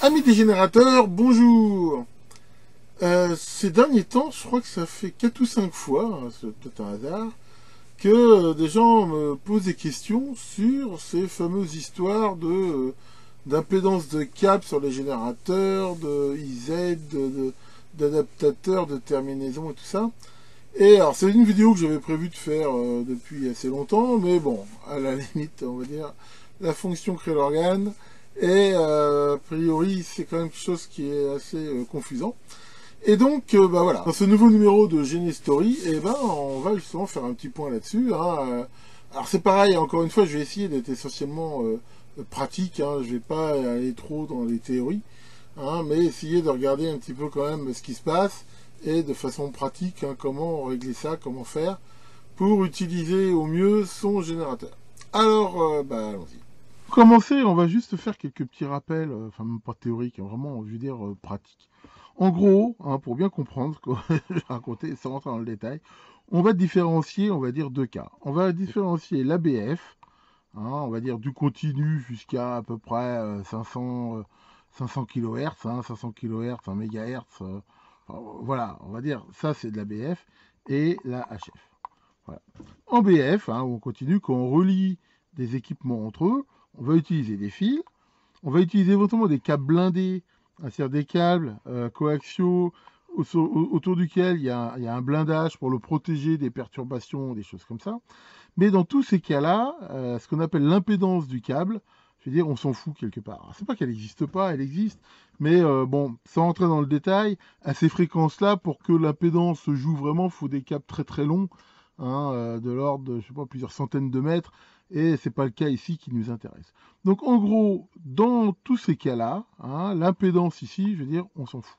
Amis des générateurs, bonjour. Ces derniers temps, je crois que ça fait 4 ou 5 fois, hein, c'est peut-être un hasard, que des gens me posent des questions sur ces fameuses histoires d'impédance de câbles sur les générateurs, de IZ, d'adaptateurs, de terminaison et tout ça. Et alors, c'est une vidéo que j'avais prévu de faire depuis assez longtemps, mais bon, à la limite, on va dire, la fonction crée l'organe, et a priori, c'est quand même quelque chose qui est assez confusant. Et donc, bah voilà, dans ce nouveau numéro de Gene Story, eh ben, on va justement faire un petit point là-dessus. Hein. Alors c'est pareil, encore une fois, je vais essayer d'être essentiellement pratique, hein. Je vais pas aller trop dans les théories, hein, mais essayer de regarder un petit peu quand même ce qui se passe et de façon pratique, hein, comment régler ça, comment faire pour utiliser au mieux son générateur. Alors, bah allons-y. Pour commencer, on va juste faire quelques petits rappels, enfin même pas théoriques, hein, vraiment, je veux dire, pratiques. En gros, hein, pour bien comprendre ce que je vais raconter, sans rentrer dans le détail, on va différencier, on va dire, deux cas. On va différencier l'ABF, hein, on va dire du continu jusqu'à à peu près 500 kHz, hein, 500 kHz, 1 MHz, enfin, voilà, on va dire, ça c'est de l'ABF, et la HF. Voilà. En BF, hein, on continue, quand on relie des équipements entre eux, on va utiliser des fils, on va utiliser éventuellement des câbles blindés, c'est-à-dire des câbles coaxiaux autour duquel il y a un blindage pour le protéger des perturbations, des choses comme ça. Mais dans tous ces cas-là, ce qu'on appelle l'impédance du câble, je veux dire, on s'en fout quelque part. C'est pas qu'elle n'existe pas, elle existe, mais bon, sans entrer dans le détail, à ces fréquences-là, pour que l'impédance se joue vraiment, il faut des câbles très très longs, hein, de l'ordre de, je sais pas, plusieurs centaines de mètres, et c'est pas le cas ici qui nous intéresse. Donc en gros, dans tous ces cas-là, hein, l'impédance ici, je veux dire, on s'en fout.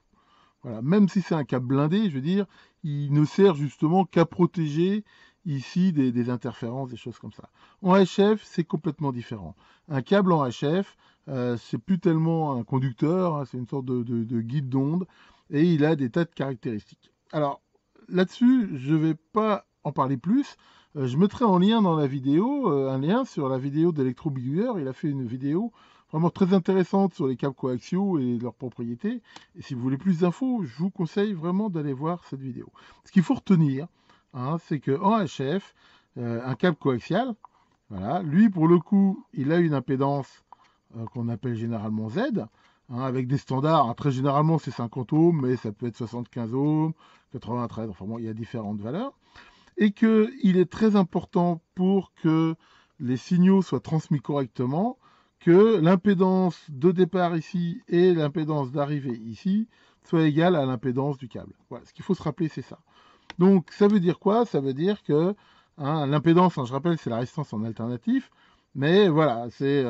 Voilà. Même si c'est un câble blindé, je veux dire, il ne sert justement qu'à protéger ici des interférences, des choses comme ça. En HF, c'est complètement différent. Un câble en HF, c'est plus tellement un conducteur, hein, c'est une sorte de guide d'onde, et il a des tas de caractéristiques. Alors, là-dessus, je ne vais pas en parler plus. Je mettrai en lien dans la vidéo, un lien sur la vidéo d'Electro Bidouilleur. Il a fait une vidéo vraiment très intéressante sur les câbles coaxiaux et leurs propriétés. Et si vous voulez plus d'infos, je vous conseille vraiment d'aller voir cette vidéo. Ce qu'il faut retenir, hein, c'est qu'en HF, un câble coaxial, voilà, lui pour le coup, il a une impédance qu'on appelle généralement Z, hein, avec des standards. Hein, très généralement, c'est 50 ohms, mais ça peut être 75 ohms, 93, enfin bon, il y a différentes valeurs. Et qu'il est très important pour que les signaux soient transmis correctement, que l'impédance de départ ici et l'impédance d'arrivée ici soient égales à l'impédance du câble. Voilà, ce qu'il faut se rappeler, c'est ça. Donc, ça veut dire quoi? Ça veut dire que hein, l'impédance, hein, je rappelle, c'est la résistance en alternatif. Mais voilà, c'est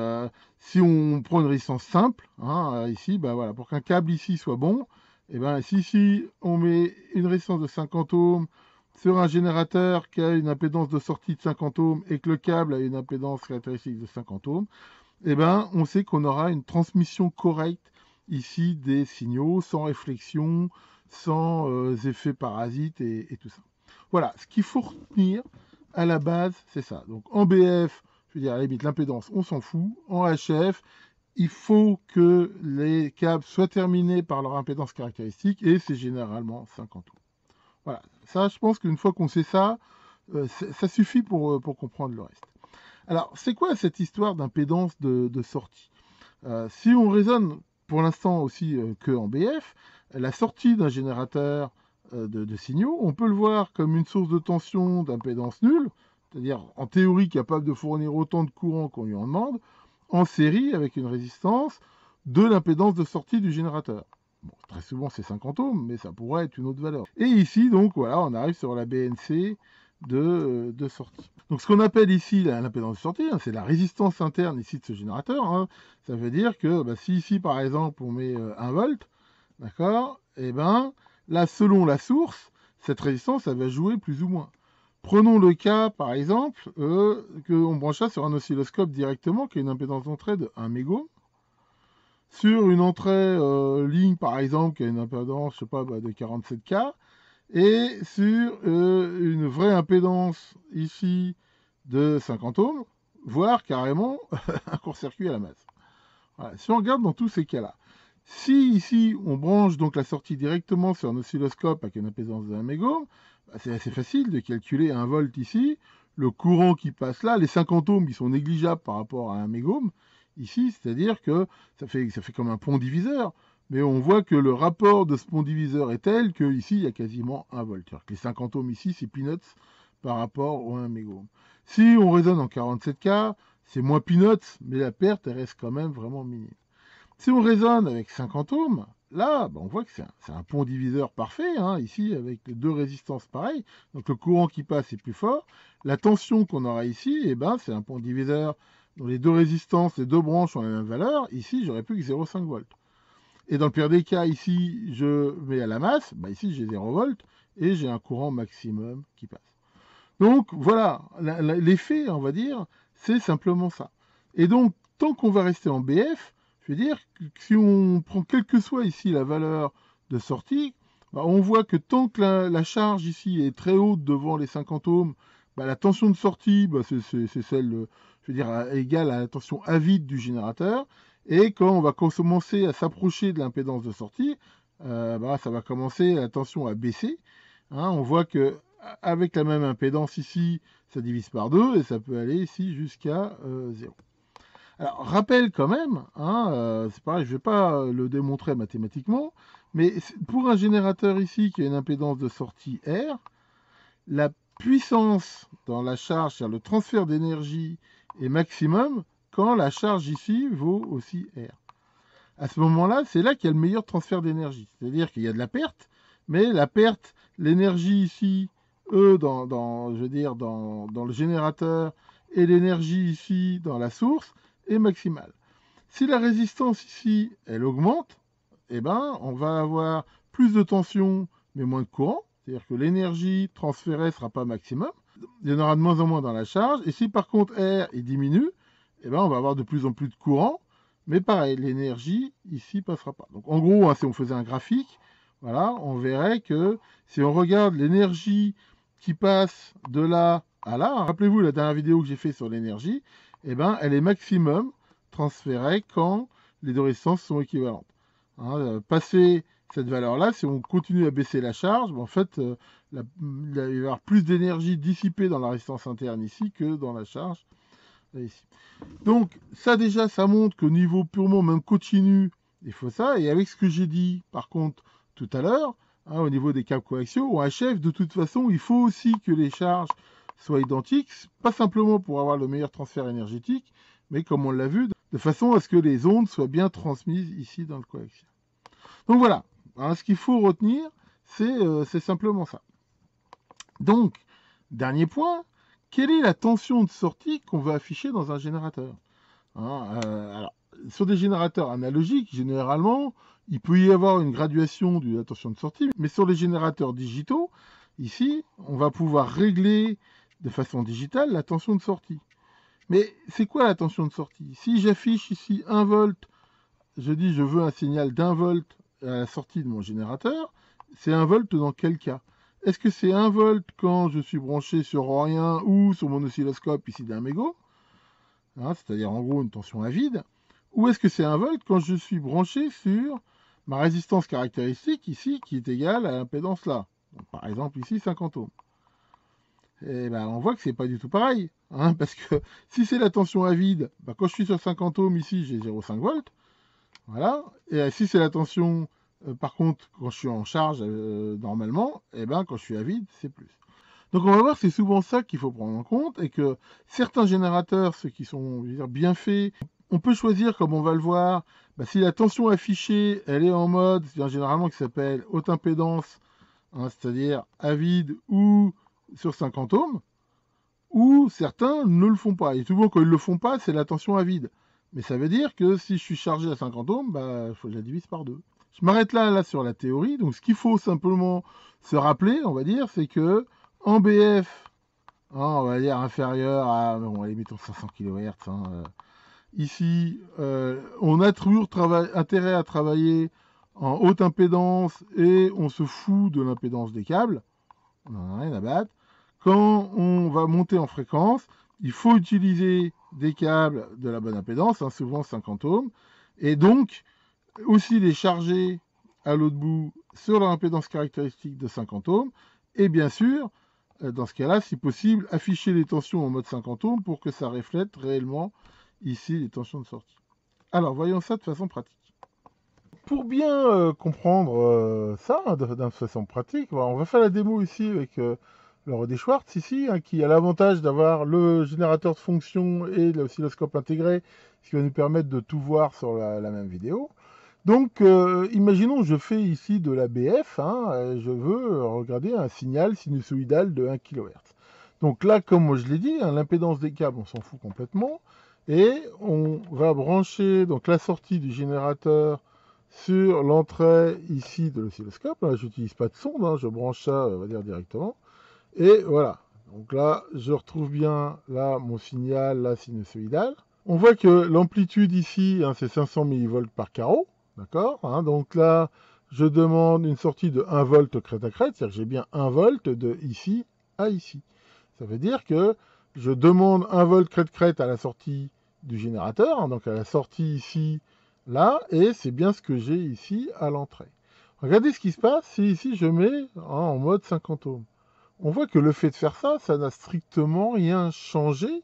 si on prend une résistance simple, hein, ici, bah voilà, pour qu'un câble ici soit bon, et ben si on met une résistance de 50 ohms sur un générateur qui a une impédance de sortie de 50 ohms et que le câble a une impédance caractéristique de 50 ohms, eh ben, on sait qu'on aura une transmission correcte ici des signaux, sans réflexion, sans effets parasites et tout ça. Voilà, ce qu'il faut retenir à la base, c'est ça. Donc en BF, je veux dire, à la limite, l'impédance, on s'en fout. En HF, il faut que les câbles soient terminés par leur impédance caractéristique et c'est généralement 50 ohms. Voilà, ça, je pense qu'une fois qu'on sait ça, ça suffit pour comprendre le reste. Alors, c'est quoi cette histoire d'impédance de sortie? Si on raisonne pour l'instant aussi que en BF, la sortie d'un générateur de signaux, on peut le voir comme une source de tension d'impédance nulle, c'est-à-dire en théorie capable de fournir autant de courant qu'on lui en demande, en série avec une résistance de l'impédance de sortie du générateur. Bon, très souvent c'est 50 ohms, mais ça pourrait être une autre valeur. Et ici, donc voilà, on arrive sur la BNC de sortie. Donc ce qu'on appelle ici l'impédance de sortie, hein, c'est la résistance interne ici de ce générateur. Hein. Ça veut dire que bah, si ici par exemple on met 1 volt, d'accord, et ben là selon la source, cette résistance elle va jouer plus ou moins. Prenons le cas par exemple qu'on branche ça sur un oscilloscope directement qui a une impédance d'entrée de 1 mégo. Sur une entrée ligne par exemple qui a une impédance, je sais pas, bah, de 47K, et sur une vraie impédance ici de 50 ohms, voire carrément un court-circuit à la masse. Voilà. Si on regarde dans tous ces cas-là, Si ici on branche donc la sortie directement sur un oscilloscope avec une impédance de 1 mégaume, bah, c'est assez facile de calculer 1 volt ici, le courant qui passe là, les 50 ohms ils sont négligeables par rapport à 1 mégaume ici, c'est-à-dire que ça fait comme un pont diviseur, mais on voit que le rapport de ce pont diviseur est tel que ici il y a quasiment 1 volt. C'est-à-dire que les 50 ohms ici c'est peanuts par rapport au 1 mégaume. Si on raisonne en 47K, c'est moins peanuts, mais la perte elle reste quand même vraiment minime. Si on raisonne avec 50 ohms, là, on voit que c'est un pont diviseur parfait, hein, ici, avec deux résistances pareilles. Donc le courant qui passe est plus fort. La tension qu'on aura ici, c'est un pont diviseur dont les deux résistances, les deux branches ont la même valeur. Ici, j'aurai plus que 0,5 volts. Et dans le pire des cas, ici, je mets à la masse. Ici, j'ai 0 volts et j'ai un courant maximum qui passe. Donc, voilà, l'effet, on va dire, c'est simplement ça. Et donc, tant qu'on va rester en BF, je veux dire que si on prend quelle que soit ici la valeur de sortie, on voit que tant que la charge ici est très haute devant les 50 ohms, la tension de sortie, c'est celle, je veux dire, égale à la tension à vide du générateur. Et quand on va commencer à s'approcher de l'impédance de sortie, ça va commencer la tension à baisser. Hein, on voit que avec la même impédance ici, ça divise par 2 et ça peut aller ici jusqu'à 0. Alors, rappel quand même, hein, c'est pareil, je ne vais pas le démontrer mathématiquement, mais pour un générateur ici qui a une impédance de sortie R, la puissance dans la charge, c'est-à-dire le transfert d'énergie, est maximum quand la charge ici vaut aussi R. À ce moment-là, c'est là qu'il y a le meilleur transfert d'énergie. C'est-à-dire qu'il y a de la perte, mais la perte, l'énergie ici, dans le générateur, et l'énergie ici dans la source, est maximale. Si la résistance ici, elle augmente, on va avoir plus de tension, mais moins de courant. C'est-à-dire que l'énergie transférée ne sera pas maximum. Il y en aura de moins en moins dans la charge. Et si par contre R il diminue, on va avoir de plus en plus de courant. Mais pareil, l'énergie ici passera pas. Donc en gros, si on faisait un graphique, voilà, on verrait que si on regarde l'énergie qui passe de là à là, rappelez-vous la dernière vidéo que j'ai fait sur l'énergie, elle est maximum transférée quand les deux résistances sont équivalentes. Hein, passer cette valeur-là, si on continue à baisser la charge, en fait, il va y avoir plus d'énergie dissipée dans la résistance interne ici que dans la charge ici. Donc, ça déjà, ça montre qu'au niveau purement même continu, il faut ça. Et avec ce que j'ai dit, par contre, tout à l'heure, au niveau des câbles coaxiaux, ou HF, de toute façon, il faut aussi que les charges soient identiques, pas simplement pour avoir le meilleur transfert énergétique, mais comme on l'a vu, de façon à ce que les ondes soient bien transmises ici dans le coaxial. Donc voilà, ce qu'il faut retenir, c'est simplement ça. Donc, dernier point, quelle est la tension de sortie qu'on va afficher dans un générateur? Alors, sur des générateurs analogiques, généralement, il peut y avoir une graduation de la tension de sortie, mais sur les générateurs digitaux, ici, on va pouvoir régler de façon digitale la tension de sortie. Mais c'est quoi la tension de sortie? Si j'affiche ici 1 volt, je dis je veux un signal d'1 volt à la sortie de mon générateur, c'est 1 volt dans quel cas? Est-ce que c'est 1 volt quand je suis branché sur rien ou sur mon oscilloscope ici d'1 mégo, c'est-à-dire en gros une tension à vide, ou est-ce que c'est 1 volt quand je suis branché sur ma résistance caractéristique ici qui est égale à l'impédance là, donc, par exemple ici 50 ohms? Et on voit que c'est pas du tout pareil, parce que si c'est la tension à vide, quand je suis sur 50 ohms ici j'ai 0,5 volts, voilà. Et si c'est la tension, par contre, quand je suis en charge normalement, quand je suis à vide, c'est plus. Donc on va voir, c'est souvent ça qu'il faut prendre en compte, et que certains générateurs, ceux qui sont bien faits, on peut choisir, comme on va le voir, si la tension affichée, elle est en mode, généralement qui s'appelle haute impédance, c'est-à-dire à vide ou sur 50 ohms, ou certains ne le font pas. Et souvent, quand ils ne le font pas, c'est la tension à vide. Mais ça veut dire que si je suis chargé à 50 ohms, il faut que je la divise par 2. Je m'arrête là sur la théorie. Donc, ce qu'il faut simplement se rappeler, on va dire, c'est que en BF, on va dire inférieur à, allez, mettons 500 kHz, ici, on a toujours intérêt à travailler en haute impédance et on se fout de l'impédance des câbles. On n'en a rien à battre. Quand on va monter en fréquence, il faut utiliser des câbles de la bonne impédance, souvent 50 ohms. Et donc, aussi les charger à l'autre bout sur leur impédance caractéristique de 50 ohms. Et bien sûr, dans ce cas-là, si possible, afficher les tensions en mode 50 ohms pour que ça reflète réellement ici les tensions de sortie. Alors, voyons ça de façon pratique. Pour bien comprendre ça d'une façon pratique, on va faire la démo ici avec le Rodé Schwartz ici, qui a l'avantage d'avoir le générateur de fonctions et l'oscilloscope intégré, ce qui va nous permettre de tout voir sur la même vidéo. Donc, imaginons je fais ici de la BF, je veux regarder un signal sinusoïdal de 1 kHz. Donc là, comme je l'ai dit, l'impédance des câbles, on s'en fout complètement. Et on va brancher donc la sortie du générateur sur l'entrée ici de l'oscilloscope. Là, je n'utilise pas de sonde, je branche ça, on va dire, directement. Et voilà. Donc là, je retrouve bien là mon signal là, sinusoïdal. On voit que l'amplitude ici, c'est 500 mV par carreau. D'accord, donc là, je demande une sortie de 1 volt crête à crête, c'est-à-dire que j'ai bien 1 volt de ici à ici. Ça veut dire que je demande 1 volt crête à la sortie du générateur, donc à la sortie ici, là, et c'est bien ce que j'ai ici à l'entrée. Regardez ce qui se passe si ici je mets en mode 50 ohms. On voit que le fait de faire ça, ça n'a strictement rien changé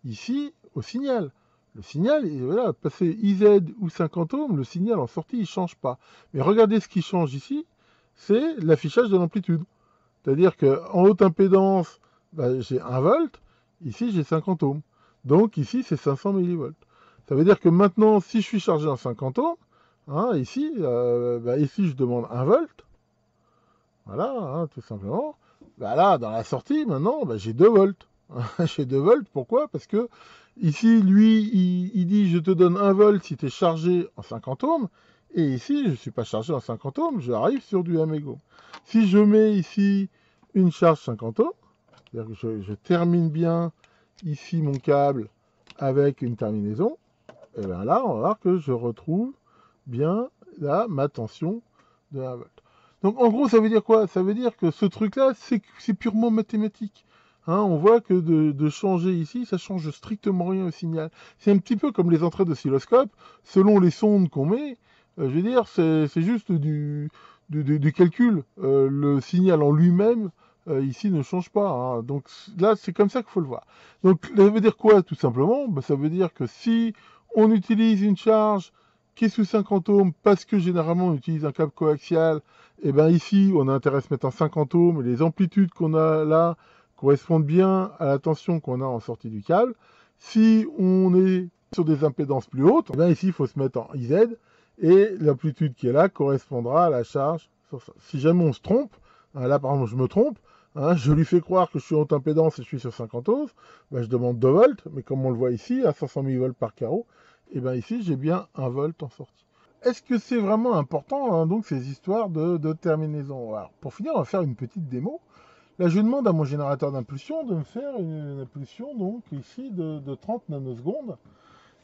ici au signal. Le signal, voilà, passer IZ ou 50 ohms, le signal en sortie, il ne change pas. Mais regardez ce qui change ici, c'est l'affichage de l'amplitude. C'est-à-dire qu'en haute impédance, j'ai 1 volt, ici j'ai 50 ohms. Donc ici c'est 500 mV. Ça veut dire que maintenant, si je suis chargé en 50 ohms, ici, ici je demande 1 volt. Voilà, tout simplement. Là, dans la sortie, maintenant, j'ai 2 volts. J'ai 2 volts, pourquoi? Parce que ici, lui, il dit je te donne 1 volt si tu es chargé en 50 ohms. Et ici, je ne suis pas chargé en 50 ohms, j'arrive sur du 1 mégo. Si je mets ici une charge 50 ohms, c'est-à-dire que je termine bien ici mon câble avec une terminaison, et bien là, on va voir que je retrouve bien là ma tension de 1 volt. Donc en gros, ça veut dire quoi? Ça veut dire que ce truc-là, c'est purement mathématique. On voit que de changer ici, ça change strictement rien au signal. C'est un petit peu comme les entrées d'oscilloscope. Selon les sondes qu'on met, je veux dire, c'est juste du calcul. Le signal en lui-même, ici, ne change pas. Donc là, c'est comme ça qu'il faut le voir. Donc ça veut dire quoi, tout simplement? Ça veut dire que si on utilise une charge qui est sous 50 ohms, parce que généralement on utilise un câble coaxial, et bien ici on a intérêt à se mettre en 50 ohms, et les amplitudes qu'on a là correspondent bien à la tension qu'on a en sortie du câble. Si on est sur des impédances plus hautes, et bien ici il faut se mettre en IZ, et l'amplitude qui est là correspondra à la charge sur ça. Si jamais on se trompe, là par exemple je me trompe, je lui fais croire que je suis en haute impédance et je suis sur 50 ohms, je demande 2 volts, mais comme on le voit ici, à 500 mV par carreau, et bien ici j'ai bien 1 volt en sortie. Est-ce que c'est vraiment important, donc, ces histoires de terminaison? Alors, pour finir, on va faire une petite démo. Là, je demande à mon générateur d'impulsion de me faire une impulsion, donc, ici, de 30 nanosecondes.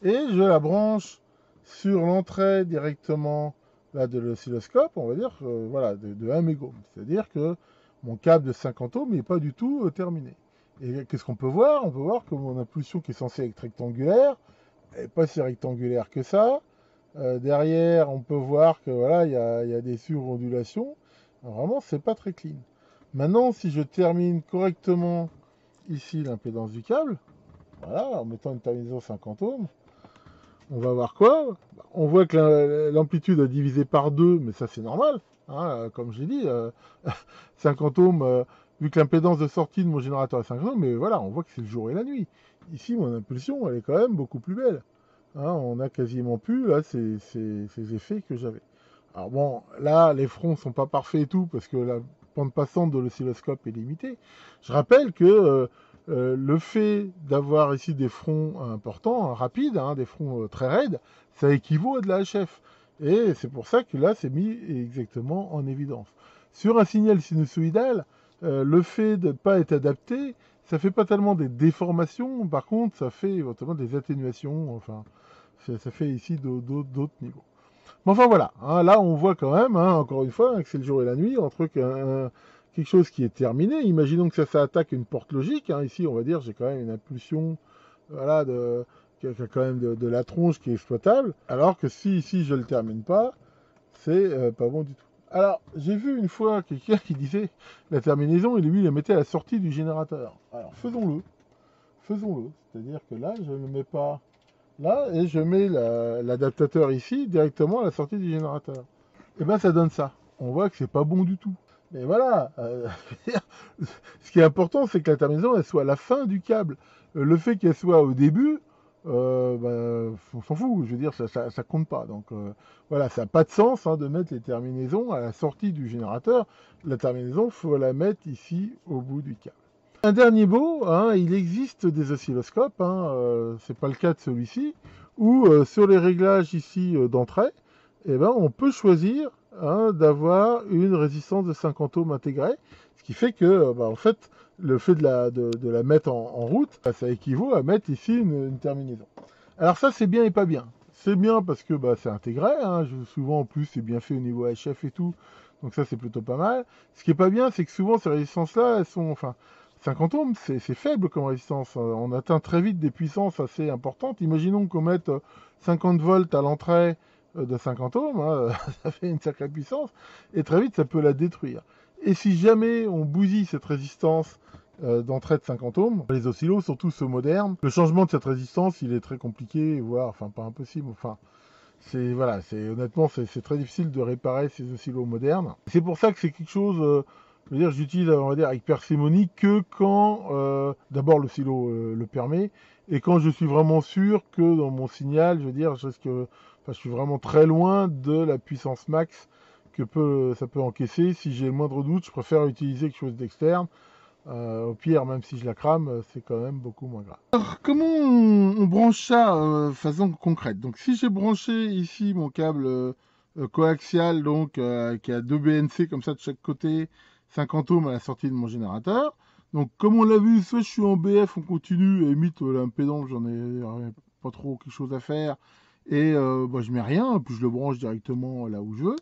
Et je la branche sur l'entrée directement là, de l'oscilloscope, on va dire, voilà, de 1 mégo. C'est-à-dire que mon câble de 50 ohms n'est pas du tout terminé. Et qu'est-ce qu'on peut voir? On peut voir que mon impulsion qui est censée être rectangulaire, elle n'est pas si rectangulaire que ça. Derrière, on peut voir que voilà, il y a des surondulations. Vraiment, c'est pas très clean. Maintenant, si je termine correctement ici l'impédance du câble, voilà, en mettant une terminaison 50 ohms, on va voir quoi? On voit que l'amplitude a divisé par 2, mais ça c'est normal. Comme j'ai dit, 50 ohms, vu que l'impédance de sortie de mon générateur est 50 ohms, mais voilà, on voit que c'est le jour et la nuit. Ici, mon impulsion, elle est quand même beaucoup plus belle. On a quasiment plus là ces effets que j'avais. Alors bon, là, les fronts sont pas parfaits et tout, parce que la bande passante de l'oscilloscope est limitée. Je rappelle que le fait d'avoir ici des fronts importants, rapides, des fronts très raides, ça équivaut à de la HF. Et c'est pour ça que là, c'est mis exactement en évidence. Sur un signal sinusoïdal, le fait de ne pas être adapté, ça fait pas tellement des déformations, par contre, ça fait éventuellement des atténuations, enfin, ça fait ici d'autres niveaux. Mais enfin voilà, là on voit quand même, encore une fois, que c'est le jour et la nuit, entre quelque chose qui est terminé. Imaginons que ça attaque une porte logique. Ici, on va dire, j'ai quand même une impulsion voilà, qui a quand même de la tronche qui est exploitable, alors que si ici je le termine pas, c'est pas bon du tout. Alors, j'ai vu une fois quelqu'un qui disait la terminaison, et lui, il la mettait à la sortie du générateur. Alors, faisons-le. Faisons-le. C'est-à-dire que là, je ne mets pas là, et je mets l'adaptateur ici, directement à la sortie du générateur. Et ben, ça donne ça. On voit que c'est pas bon du tout. Mais voilà, ce qui est important, c'est que la terminaison, elle soit à la fin du câble. Le fait qu'elle soit au début, on s'en fout, je veux dire, ça compte pas. Donc voilà, ça n'a pas de sens de mettre les terminaisons à la sortie du générateur. La terminaison, il faut la mettre ici au bout du câble. Un dernier mot, il existe des oscilloscopes, c'est pas le cas de celui-ci, où sur les réglages ici d'entrée, on peut choisir d'avoir une résistance de 50 ohms intégrée, ce qui fait que en fait, le fait de la mettre en route, ça équivaut à mettre ici une terminaison. Alors ça, c'est bien et pas bien. C'est bien parce que c'est intégré, souvent en plus c'est bien fait au niveau HF et tout, donc ça c'est plutôt pas mal. Ce qui est pas bien, c'est que souvent ces résistances-là, elles sont, 50 ohms, c'est faible comme résistance. On atteint très vite des puissances assez importantes. Imaginons qu'on mette 50 volts à l'entrée de 50 ohms, ça fait une sacrée puissance, et très vite ça peut la détruire. Et si jamais on bousille cette résistance d'entrée de 50 ohms, les oscillos, surtout ceux modernes, le changement de cette résistance, il est très compliqué, voire pas impossible. Honnêtement, c'est très difficile de réparer ces oscillos modernes. C'est pour ça que c'est quelque chose, j'utilise, avec parcimonie que quand, d'abord l'oscillo le permet, et quand je suis vraiment sûr que dans mon signal, je suis vraiment très loin de la puissance max que ça peut encaisser. Si j'ai le moindre doute, je préfère utiliser quelque chose d'externe. Au pire, même si je la crame, c'est quand même beaucoup moins grave. Alors, comment on branche ça façon concrète? Donc, si j'ai branché ici mon câble coaxial, donc qui a 2 BNC comme ça de chaque côté, 50 ohms à la sortie de mon générateur. Donc, comme on l'a vu, soit je suis en BF, on continue, et limite l'impédance, j'en ai pas trop quelque chose à faire, et je mets rien, puis je le branche directement là où je veux.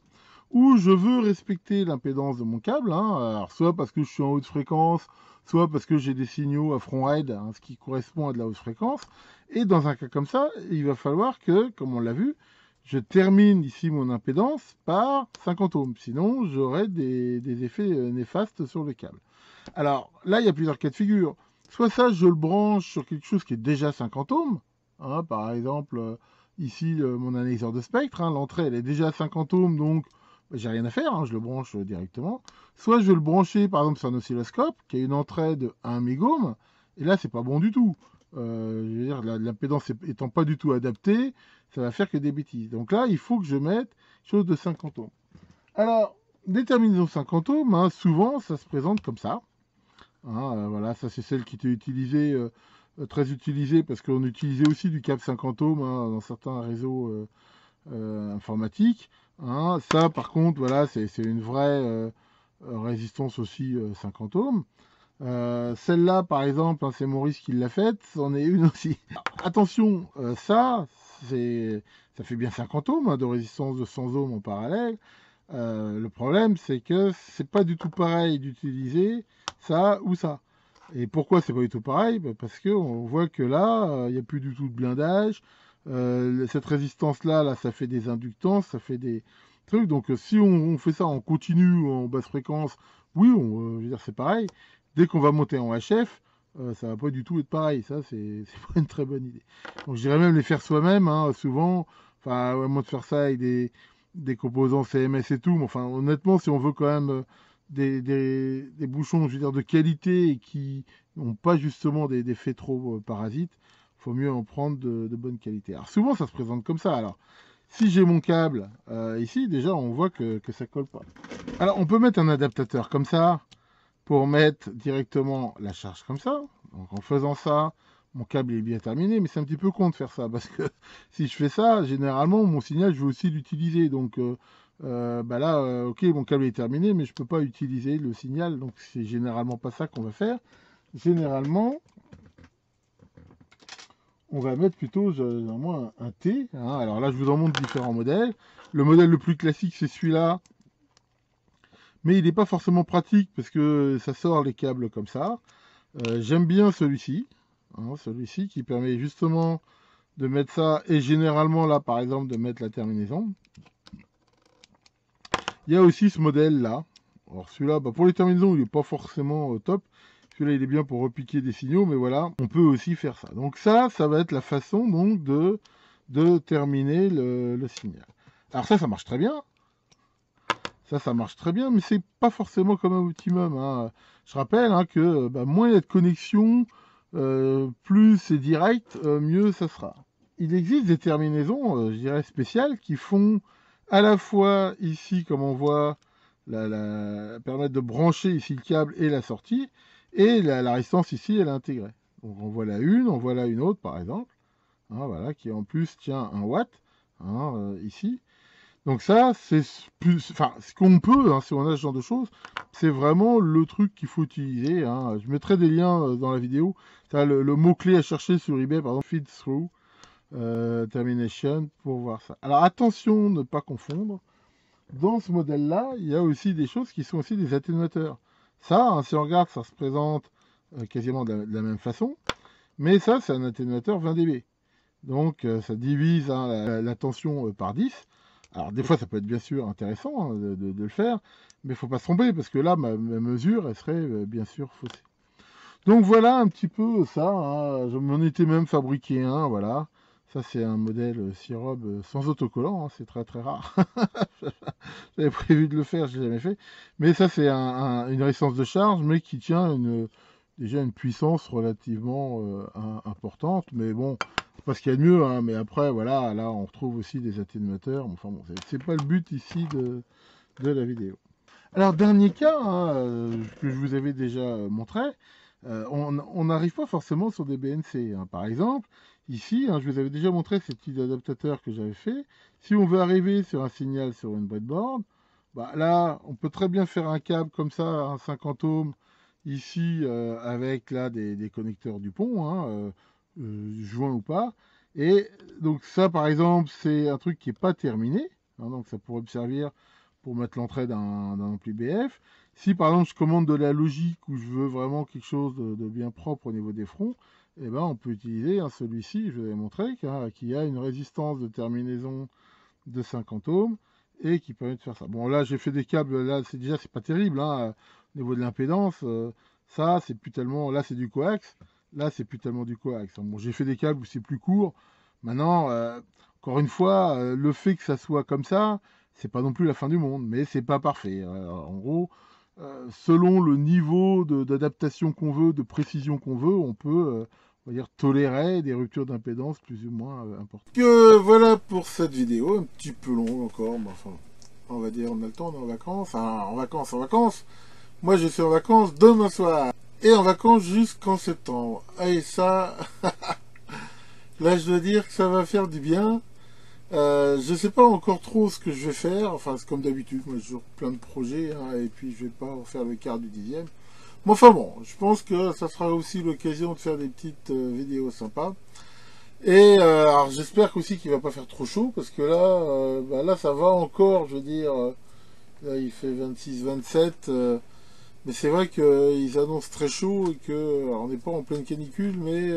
Ou je veux respecter l'impédance de mon câble, alors soit parce que je suis en haute fréquence, soit parce que j'ai des signaux à front raid, ce qui correspond à de la haute fréquence. Et dans un cas comme ça, il va falloir que, comme on l'a vu, je termine ici mon impédance par 50 ohms. Sinon, j'aurai des effets néfastes sur le câble. Alors là, il y a plusieurs cas de figure. Soit ça, je le branche sur quelque chose qui est déjà 50 ohms. Par exemple, ici, mon analyseur de spectre, l'entrée, elle est déjà à 50 ohms, donc j'ai rien à faire, je le branche directement. Soit je vais le brancher par exemple sur un oscilloscope qui a une entrée de 1 mégohm, et là c'est pas bon du tout. L'impédance étant pas du tout adaptée, ça va faire que des bêtises. Donc là, il faut que je mette chose de 50 ohms. Alors, déterminaison 50 ohms, souvent ça se présente comme ça. Voilà, ça c'est celle qui était utilisée, très utilisée, parce qu'on utilisait aussi du câble 50 ohms dans certains réseaux informatiques. Ça par contre, voilà, c'est une vraie résistance aussi 50 ohms. Celle-là, par exemple, c'est Maurice qui l'a faite, c'en est une aussi. Attention, ça fait bien 50 ohms de résistance de 100 ohms en parallèle. Le problème, c'est que c'est pas du tout pareil d'utiliser ça ou ça. Et pourquoi c'est pas du tout pareil? Parce qu'on voit que là, il n'y a plus du tout de blindage. Cette résistance-là, ça fait des inductances, ça fait des trucs. Donc si on fait ça en continu ou en basse fréquence, oui, je veux dire, c'est pareil. Dès qu'on va monter en HF, ça va pas du tout être pareil. Ça, c'est pas une très bonne idée. Donc je dirais même les faire soi-même, souvent. Enfin, à moins de faire ça avec des composants CMS et tout. Mais enfin, honnêtement, si on veut quand même des bouchons, je veux dire, de qualité et qui n'ont pas justement des effets trop parasites, il faut mieux en prendre de bonne qualité. Alors souvent, ça se présente comme ça. Alors, si j'ai mon câble ici, déjà, on voit que ça colle pas. Alors, on peut mettre un adaptateur comme ça pour mettre directement la charge comme ça. Donc, en faisant ça, mon câble est bien terminé, mais c'est un petit peu con de faire ça, parce que si je fais ça, généralement, mon signal, je veux aussi l'utiliser. Donc là, ok, mon câble est terminé, mais je ne peux pas utiliser le signal, donc c'est généralement pas ça qu'on va faire. Généralement, on va mettre plutôt généralement un T. Alors là, je vous en montre différents modèles. Le modèle le plus classique, c'est celui-là, mais il n'est pas forcément pratique, parce que ça sort les câbles comme ça. J'aime bien celui-ci. Celui-ci qui permet justement de mettre ça, et généralement là par exemple de mettre la terminaison. Il y a aussi ce modèle là. Alors celui-là, bah, pour les terminaisons, il n'est pas forcément top. Celui-là, il est bien pour repiquer des signaux, mais voilà, on peut aussi faire ça. Donc ça va être la façon donc de terminer le signal. Alors ça marche très bien. Ça marche très bien, mais c'est pas forcément comme un optimum. Hein. Je rappelle hein, que bah, moins il y a de connexion, plus c'est direct, mieux ça sera. Il existe des terminaisons, je dirais, spéciales qui font à la fois ici, comme on voit, permettre de brancher ici le câble et la sortie, et la résistance ici, elle est intégrée. Donc on voit là une autre par exemple, hein, voilà, qui en plus tient 1 watt, hein, ici. Donc ça, c'est plus, enfin, ce qu'on peut, hein, si on a ce genre de choses, c'est vraiment le truc qu'il faut utiliser. Hein. Je mettrai des liens dans la vidéo. Ça, le mot-clé à chercher sur eBay, par exemple, feed through termination, pour voir ça. Alors attention, ne pas confondre. Dans ce modèle-là, il y a aussi des choses qui sont aussi des atténuateurs. Ça, hein, si on regarde, ça se présente quasiment de la même façon. Mais ça, c'est un atténuateur 20 dB. Donc, ça divise hein, la tension par 10. Alors, des fois, ça peut être bien sûr intéressant hein, de le faire, mais il ne faut pas se tromper, parce que là, ma mesure, elle serait bien sûr faussée. Donc, voilà un petit peu ça. Hein. Je m'en étais même fabriqué un, voilà. Ça, c'est un modèle Syrob sans autocollant, hein, c'est très très rare. J'avais prévu de le faire, je l'ai jamais fait. Mais ça, c'est une résistance de charge, mais qui tient déjà une puissance relativement importante. Mais bon, pas ce qu'il y a de mieux, hein, mais après, voilà, là, on retrouve aussi des atténuateurs. Enfin bon, c'est pas le but ici de la vidéo. Alors, dernier cas, hein, que je vous avais déjà montré, on n'arrive pas forcément sur des BNC. Hein. Par exemple, ici, hein, je vous avais déjà montré ces petits adaptateurs que j'avais fait. Si on veut arriver sur un signal sur une breadboard, bah, là, on peut très bien faire un câble comme ça, un 50 ohms, ici, avec là des connecteurs du pont, hein, joints ou pas. Et donc ça, par exemple, c'est un truc qui n'est pas terminé. Hein, donc ça pourrait me servir pour mettre l'entrée d'un ampli BF. Si par exemple je commande de la logique où je veux vraiment quelque chose de bien propre au niveau des fronts, eh ben, on peut utiliser hein, celui-ci, je vous avais montré, qui a une résistance de terminaison de 50 ohms et qui permet de faire ça. Bon là j'ai fait des câbles, là c'est pas terrible, hein, au niveau de l'impédance, ça c'est plus tellement, là c'est du coax, là c'est plus tellement du coax. Bon j'ai fait des câbles où c'est plus court, maintenant encore une fois, le fait que ça soit comme ça, c'est pas non plus la fin du monde, mais c'est pas parfait. En gros, selon le niveau d'adaptation qu'on veut, de précision qu'on veut, on peut on va dire tolérer des ruptures d'impédance plus ou moins importantes. Voilà pour cette vidéo, un petit peu longue encore, mais enfin, on va dire on a le temps, on est en vacances, enfin en vacances. Moi je suis en vacances demain soir, et en vacances jusqu'en septembre. Et ça, là je dois dire que ça va faire du bien. Je sais pas encore trop ce que je vais faire, enfin c'est comme d'habitude, moi j'ai toujours plein de projets, hein, et puis je vais pas refaire le quart du dixième. Mais enfin bon, je pense que ça sera aussi l'occasion de faire des petites vidéos sympas. Et alors j'espère aussi qu'il va pas faire trop chaud, parce que là, bah là ça va encore, je veux dire, là il fait 26-27, mais c'est vrai qu'ils annoncent très chaud, et que, alors on n'est pas en pleine canicule, mais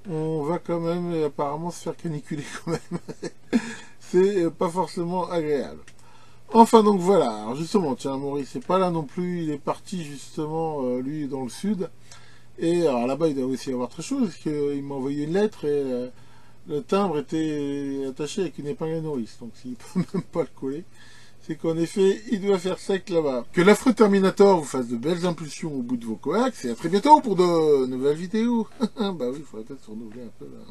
on va quand même apparemment se faire caniculer quand même. C'est pas forcément agréable. Enfin donc voilà, alors justement, tiens, Maurice n'est pas là non plus, il est parti justement, lui, dans le sud. Et alors là-bas, il doit aussi avoir très chaud, parce qu'il m'a envoyé une lettre et le timbre était attaché avec une épingle à nourrice. Donc s'il peut même pas le coller, c'est qu'en effet, il doit faire sec là-bas. Que l'affreux Terminator vous fasse de belles impulsions au bout de vos coax, et à très bientôt pour de nouvelles vidéos. Bah oui, il faudrait peut-être se renouveler un peu là.